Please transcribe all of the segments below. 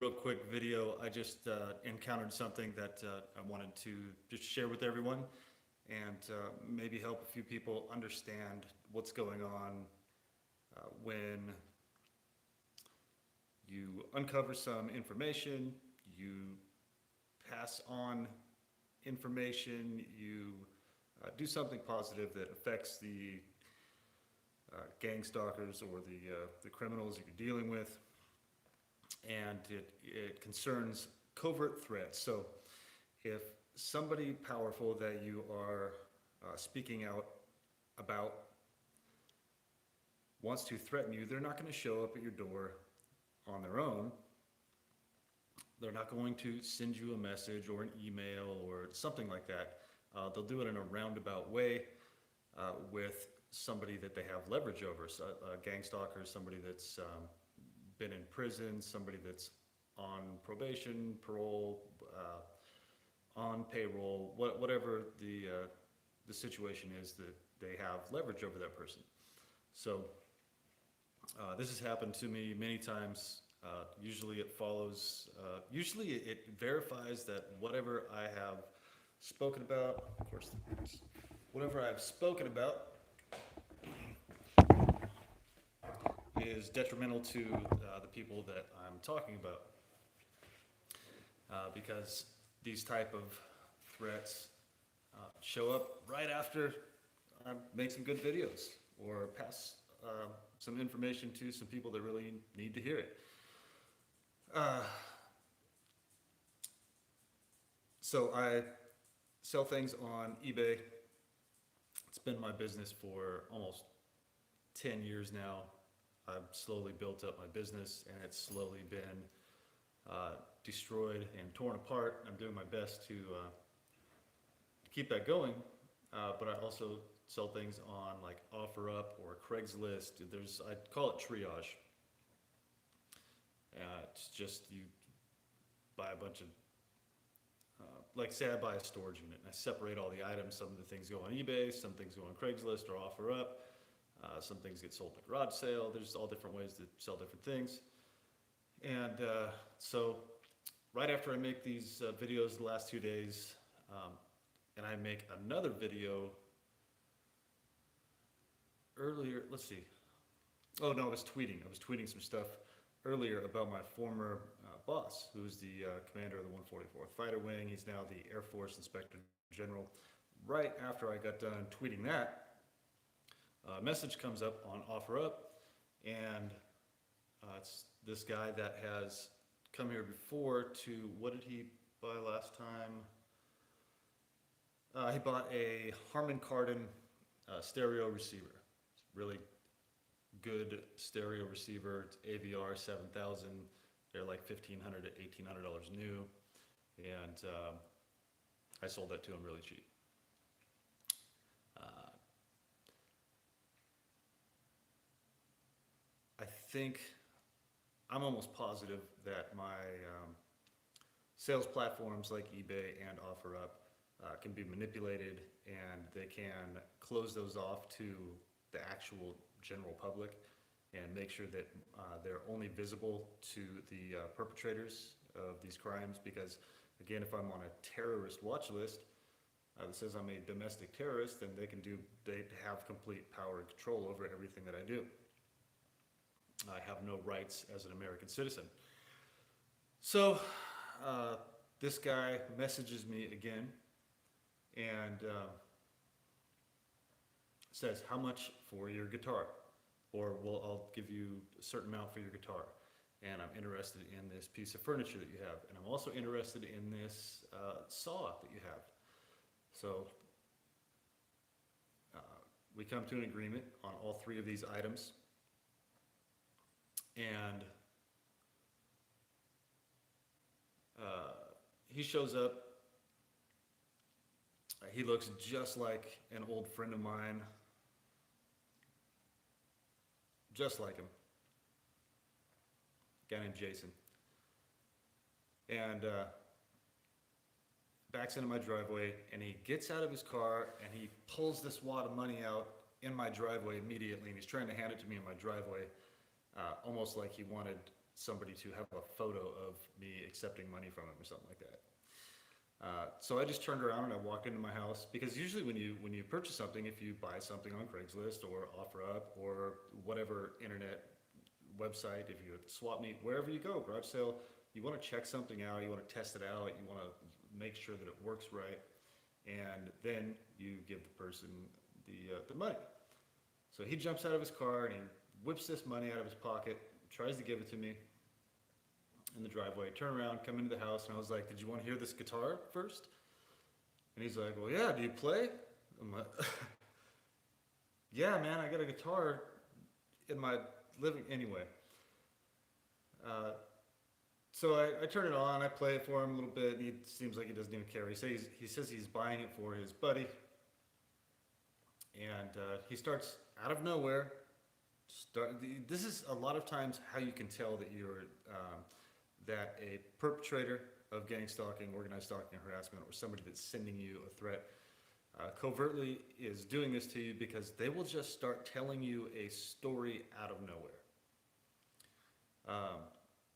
Real quick video. I just encountered something that I wanted to just share with everyone and maybe help a few people understand what's going on when you uncover some information, you pass on information, you do something positive that affects the gang stalkers or the criminals that you're dealing with, and it concerns covert threats. So if somebody powerful that you are speaking out about wants to threaten you, they're not going to show up at your door on their own. They're not going to send you a message or an email or something like that. They'll do it in a roundabout way with somebody that they have leverage over. So a gang stalker is somebody that's been in prison, somebody that's on probation, parole, on payroll, whatever the situation is, that they have leverage over that person. So this has happened to me many times. Usually it follows, usually it verifies that whatever I have spoken about, of course, whatever I've spoken about is detrimental to the people that I'm talking about. Because these type of threats show up right after I make some good videos or pass some information to some people that really need to hear it. So I sell things on eBay. It's been my business for almost 10 years now. I've slowly built up my business, and it's slowly been destroyed and torn apart. I'm doing my best to keep that going, but I also sell things on like OfferUp or Craigslist. I call it triage. It's just you buy a bunch of, like say I buy a storage unit and I separate all the items. Some of the things go on eBay, some things go on Craigslist or OfferUp. Some things get sold at garage sale. There's all different ways to sell different things. And so right after I make these videos the last 2 days, and I make another video earlier, let's see. Oh no, I was tweeting some stuff earlier about my former boss, who's the commander of the 144th Fighter Wing. He's now the Air Force Inspector General. Right after I got done tweeting that, a message comes up on OfferUp, and it's this guy that has come here before to, what did he buy last time? He bought a Harman Kardon stereo receiver. It's really good stereo receiver. It's AVR 7000. They're like $1,500 to $1,800 new, and I sold that to him really cheap. I think, I'm almost positive that my sales platforms like eBay and OfferUp can be manipulated, and they can close those off to the actual general public and make sure that they're only visible to the perpetrators of these crimes. Because again, if I'm on a terrorist watch list that says I'm a domestic terrorist, then they have complete power and control over everything that I do. I have no rights as an American citizen. So this guy messages me again and says, how much for your guitar? Or, well, I'll give you a certain amount for your guitar. And I'm interested in this piece of furniture that you have. And I'm also interested in this saw that you have. So we come to an agreement on all three of these items. And he shows up. He looks just like an old friend of mine. Just like him. A guy named Jason. And backs into my driveway, and he gets out of his car and he pulls this wad of money out in my driveway immediately, and he's trying to hand it to me in my driveway, almost like he wanted somebody to have a photo of me accepting money from him or something like that. So I just turned around and I walked into my house, because usually when you purchase something, if you buy something on Craigslist or OfferUp or whatever internet website, if you swap meet, wherever you go, garage sale, you want to check something out, you want to test it out, you want to make sure that it works right, and then you give the person the money. So he jumps out of his car and he whips this money out of his pocket, tries to give it to me in the driveway. Turn around, come into the house, and I was like, "Did you want to hear this guitar first?" And he's like, "Well, yeah. Do you play?" I'm like, "Yeah, man. I got a guitar in my living anyway." So I turn it on. I play it for him a little bit. And he seems like he doesn't even care. He says he's buying it for his buddy, and he starts out of nowhere. This is a lot of times how you can tell that you're that a perpetrator of gang stalking, organized stalking, harassment, or somebody that's sending you a threat covertly is doing this to you, because they will just start telling you a story out of nowhere.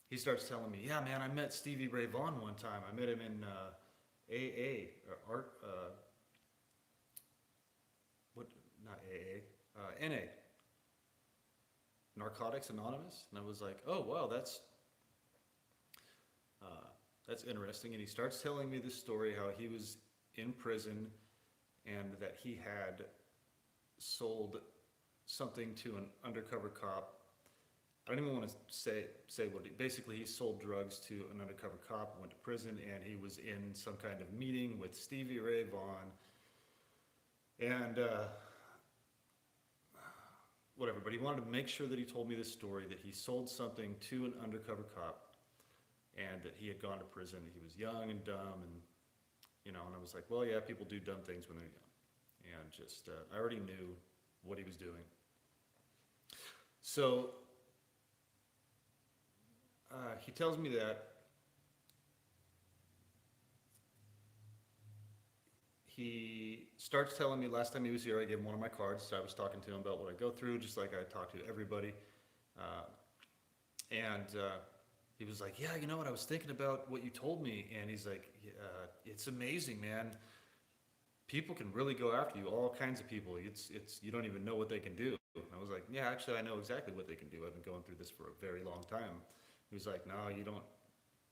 He starts telling me, "Yeah, man, I met Stevie Ray Vaughan one time. I met him in AA, or art, not AA, NA, Narcotics Anonymous." And I was like, "Oh, wow, that's interesting." And he starts telling me this story, how he was in prison and that he had sold something to an undercover cop. I don't even want to say what basically he sold drugs to an undercover cop, went to prison, and he was in some kind of meeting with Stevie Ray Vaughan. And whatever, but he wanted to make sure that he told me this story, that he sold something to an undercover cop and that he had gone to prison. He was young and dumb, and and I was like, "Well, yeah, people do dumb things when they're young." And just, I already knew what he was doing. So he tells me that he starts telling me, last time he was here, I gave him one of my cards. So I was talking to him about what I go through, just like I talk to everybody. And he was like, "Yeah, you know what, I was thinking about what you told me." And he's like, "It's amazing, man. People can really go after you, all kinds of people. It's you don't even know what they can do." And I was like, "Yeah, actually, I know exactly what they can do. I've been going through this for a very long time." He was like, "No, you don't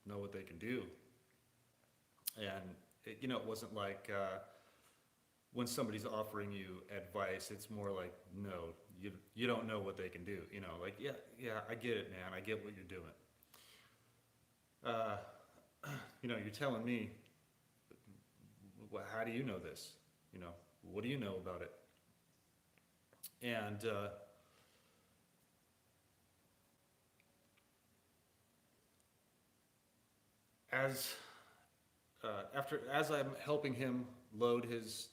know what they can do." And it wasn't like when somebody's offering you advice, it's more like, "No, you don't know what they can do." Like, yeah, I get it, man. I get what you're doing. You're telling me, "Well, how do you know this? What do you know about it?" And as I'm helping him load his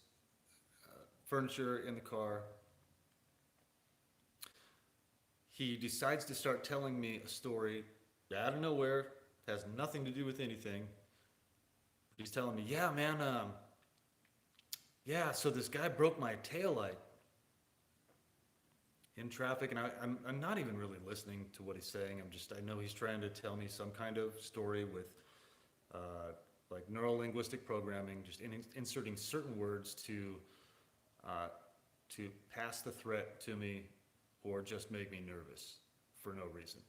furniture in the car, he decides to start telling me a story out of nowhere, has nothing to do with anything. He's telling me, "Yeah, man, yeah, so this guy broke my taillight in traffic," and I'm not even really listening to what he's saying. I know he's trying to tell me some kind of story with like neuro-linguistic programming, just inserting certain words to pass the threat to me or just make me nervous for no reason.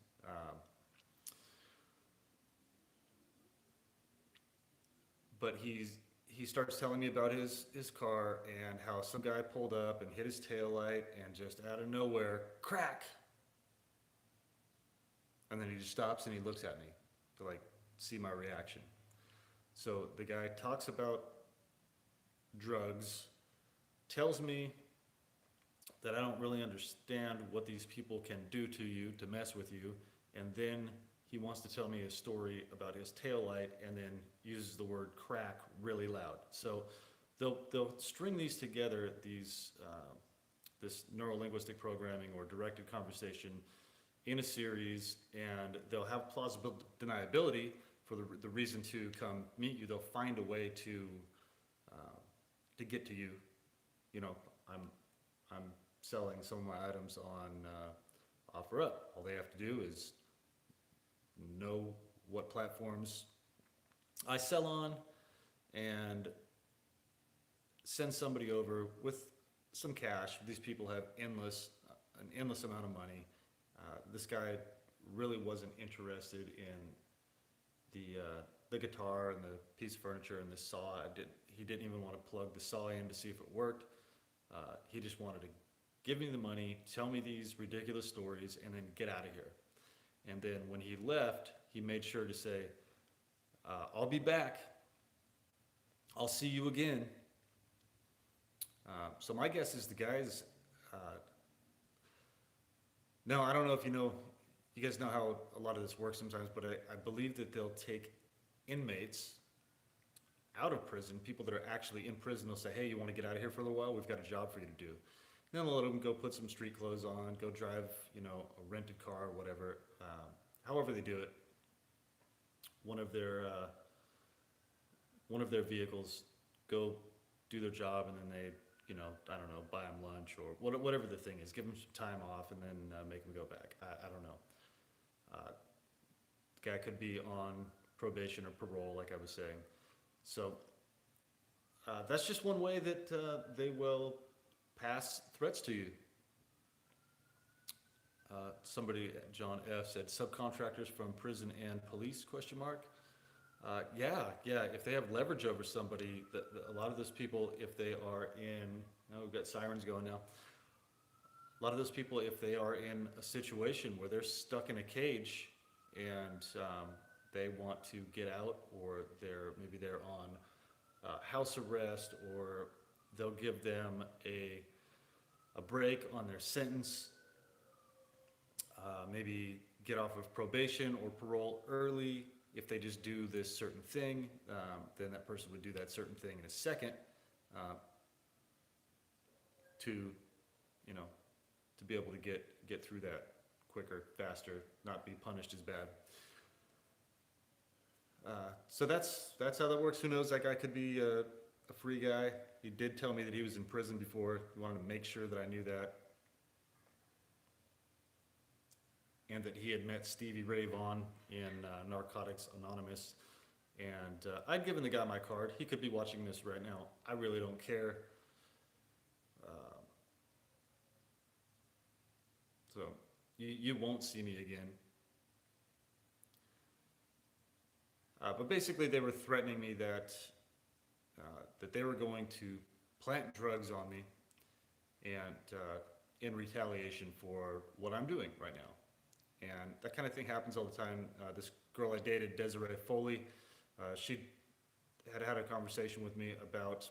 But he starts telling me about his car and how some guy pulled up and hit his taillight, and just out of nowhere, crack! And then he just stops and he looks at me to like see my reaction. So the guy talks about drugs, tells me that I don't really understand what these people can do to you to mess with you, and then he wants to tell me a story about his taillight, and then uses the word crack really loud. So they'll string these together, this neuro-linguistic programming or directed conversation in a series, and they'll have plausible deniability for the reason to come meet you. They'll find a way to get to you. I'm selling some of my items on OfferUp. All they have to do is know what platforms I sell on, and send somebody over with some cash. These people have an endless amount of money. This guy really wasn't interested in the guitar and the piece of furniture and the saw. He didn't even want to plug the saw in to see if it worked. He just wanted to give me the money, tell me these ridiculous stories, and then get out of here. And then when he left, he made sure to say, I'll be back. I'll see you again. So my guess is the guys, no, I don't know if you guys know how a lot of this works sometimes, but I believe that they'll take inmates out of prison, people that are actually in prison. They'll say, hey, you want to get out of here for a little while? We've got a job for you to do. Then they'll let them go put some street clothes on, go drive, a rented car or whatever. However they do it, one of their vehicles, go do their job, and then they, I don't know, buy them lunch or whatever the thing is, give them some time off, and then make them go back. I don't know. The guy could be on probation or parole, like I was saying. So that's just one way that they will pass threats to you. Somebody, John F., said, subcontractors from prison and police, ? Yeah, if they have leverage over somebody, a lot of those people, if they are we've got sirens going now. A lot of those people, if they are in a situation where they're stuck in a cage and they want to get out, or maybe they're on house arrest, or they'll give them a break on their sentence, maybe get off of probation or parole early. If they just do this certain thing, then that person would do that certain thing in a second to be able to get through that quicker, faster, not be punished as bad. So that's how that works. Who knows? That guy could be a free guy. He did tell me that he was in prison before. He wanted to make sure that I knew that. And that he had met Stevie Ray Vaughan in Narcotics Anonymous. And I'd given the guy my card. He could be watching this right now. I really don't care. So you won't see me again. But basically they were threatening me that they were going to plant drugs on me, and in retaliation for what I'm doing right now. And that kind of thing happens all the time. This girl I dated, Desiree Foley, she had a conversation with me about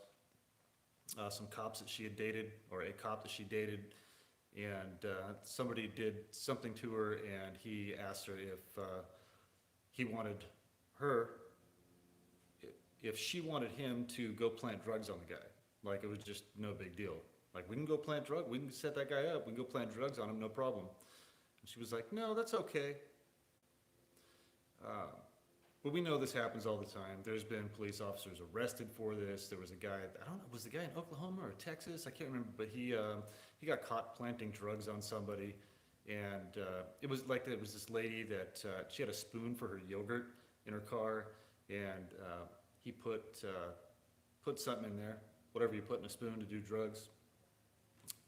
some cops that she had dated, or a cop that she dated, and somebody did something to her, and he asked her if she wanted him to go plant drugs on the guy. Like, it was just no big deal. Like, we can go plant drugs, we can set that guy up, we can go plant drugs on him, no problem. And she was like, no, that's okay. But we know this happens all the time. There's been police officers arrested for this. There was a guy, I don't know, was the guy in Oklahoma or Texas? I can't remember, but he got caught planting drugs on somebody. And it was this lady that she had a spoon for her yogurt in her car, and he put something in there, whatever you put in a spoon to do drugs,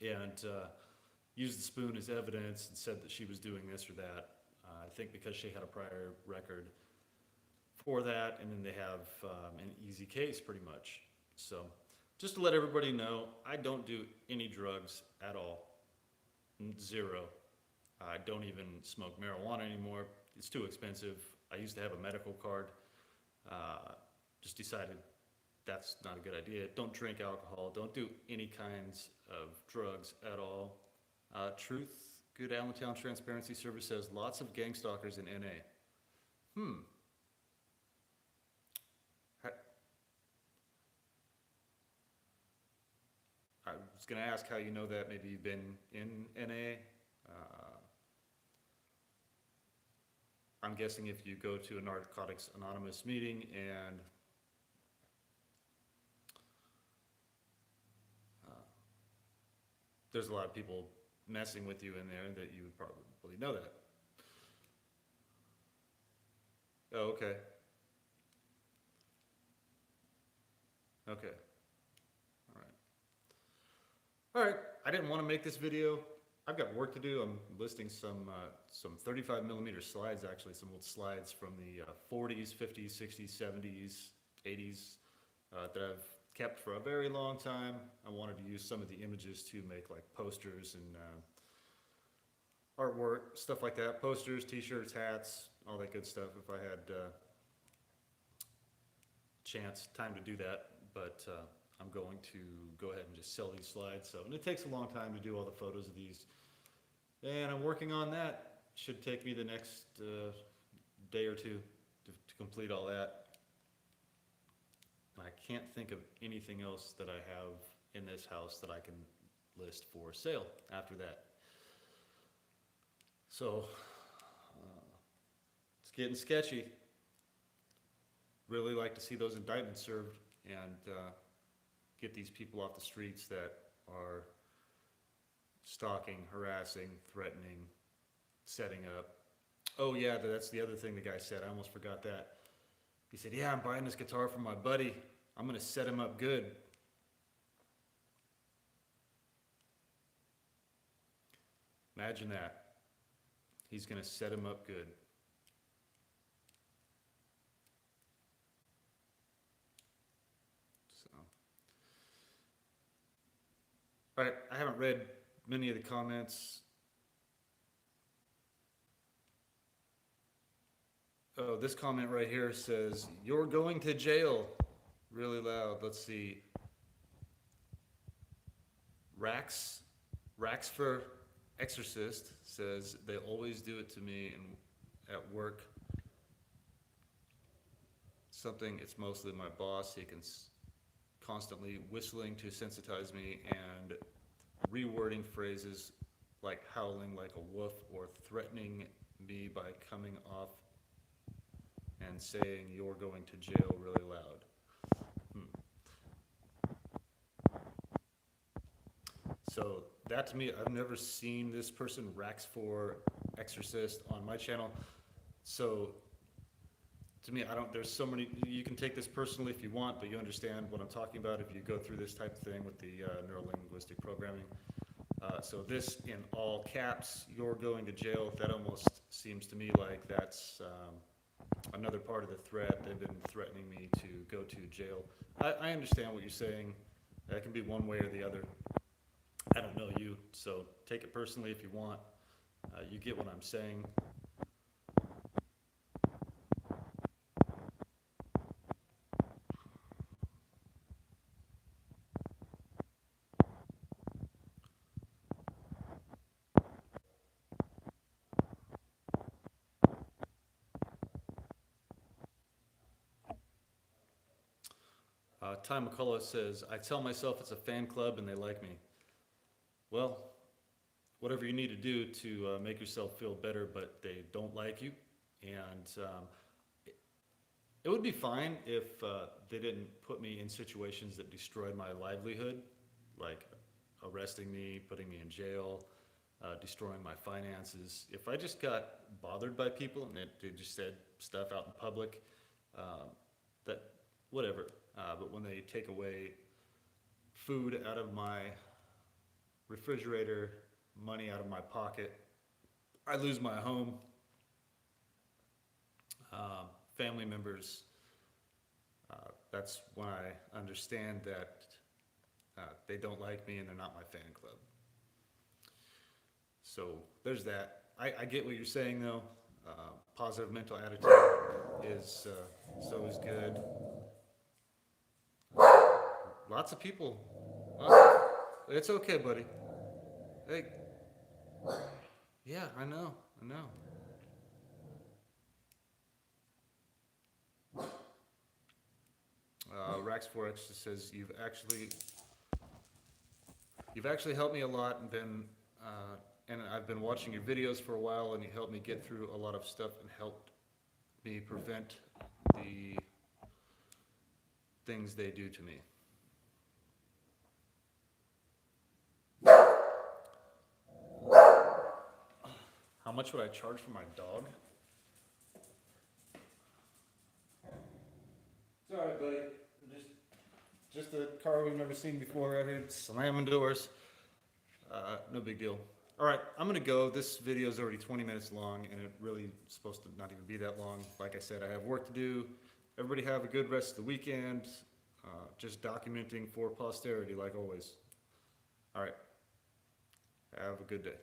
and used the spoon as evidence and said that she was doing this or that. I think because she had a prior record for that, and then they have an easy case pretty much. So just to let everybody know, I don't do any drugs at all. Zero. I don't even smoke marijuana anymore. It's too expensive. I used to have a medical card. Just decided that's not a good idea. Don't drink alcohol. Don't do any kinds of drugs at all. Truth, Good Allentown Transparency Service says lots of gang stalkers in NA. I was going to ask how you know that. Maybe you've been in NA. I'm guessing if you go to a Narcotics Anonymous meeting and there's a lot of people messing with you in there, that you would probably know that. Oh, okay. Okay. All right. All right. I didn't want to make this video. I've got work to do. I'm listing some 35 millimeter slides, actually, some old slides from the 40s, 50s, 60s, 70s, 80s that I've kept for a very long time. I wanted to use some of the images to make like posters and artwork, stuff like that. Posters, t-shirts, hats, all that good stuff if I had time to do that. But I'm going to go ahead and just sell these slides. So, and it takes a long time to do all the photos of these. And I'm working on that. Should take me the next day or two to complete all that. I can't think of anything else that I have in this house that I can list for sale after that. So it's getting sketchy. Really like to see those indictments served and get these people off the streets that are stalking, harassing, threatening, setting up. Oh yeah, that's the other thing the guy said. I almost forgot that. He said, yeah, I'm buying this guitar from my buddy. I'm gonna set him up good. Imagine that. He's gonna set him up good. So, all right, I haven't read many of the comments. Oh, this comment right here says, "You're going to jail." Really loud. Let's see. Rax for Exorcist says, "They always do it to me and at work. Something, it's mostly my boss. He can constantly whistling to sensitize me and rewording phrases like howling like a wolf or threatening me by coming off and saying you're going to jail really loud." So that to me, I've never seen this person Rax for Exorcist on my channel. So to me, there's so many, you can take this personally if you want, but you understand what I'm talking about if you go through this type of thing with the neuro-linguistic programming. So this in all caps, "You're going to jail," that almost seems to me like that's another part of the threat. They've been threatening me to go to jail. I understand what you're saying. That can be one way or the other. I don't know you, so take it personally if you want. You get what I'm saying. Ty McCullough says, "I tell myself it's a fan club and they like me." Well, whatever you need to do to make yourself feel better, but they don't like you. And it would be fine if they didn't put me in situations that destroyed my livelihood, like arresting me, putting me in jail, destroying my finances. If I just got bothered by people and they just said stuff out in public, that whatever. But when they take away food out of my refrigerator, money out of my pocket, I lose my home, family members, that's when I understand that they don't like me and they're not my fan club. So there's that. I get what you're saying though. Positive mental attitude is always good. Lots of people. It's okay, buddy. Hey. Yeah, I know. Rax4X says, you've actually helped me a lot and I've been watching your videos for a while and you helped me get through a lot of stuff and helped me prevent the things they do to me. How much would I charge for my dog? car we've never seen before right here, slamming doors. No big deal. All right, I'm gonna go. This video is already 20 minutes long, and it really is supposed to not even be that long. Like I said, I have work to do. Everybody have a good rest of the weekend. Just documenting for posterity, like always. All right, have a good day.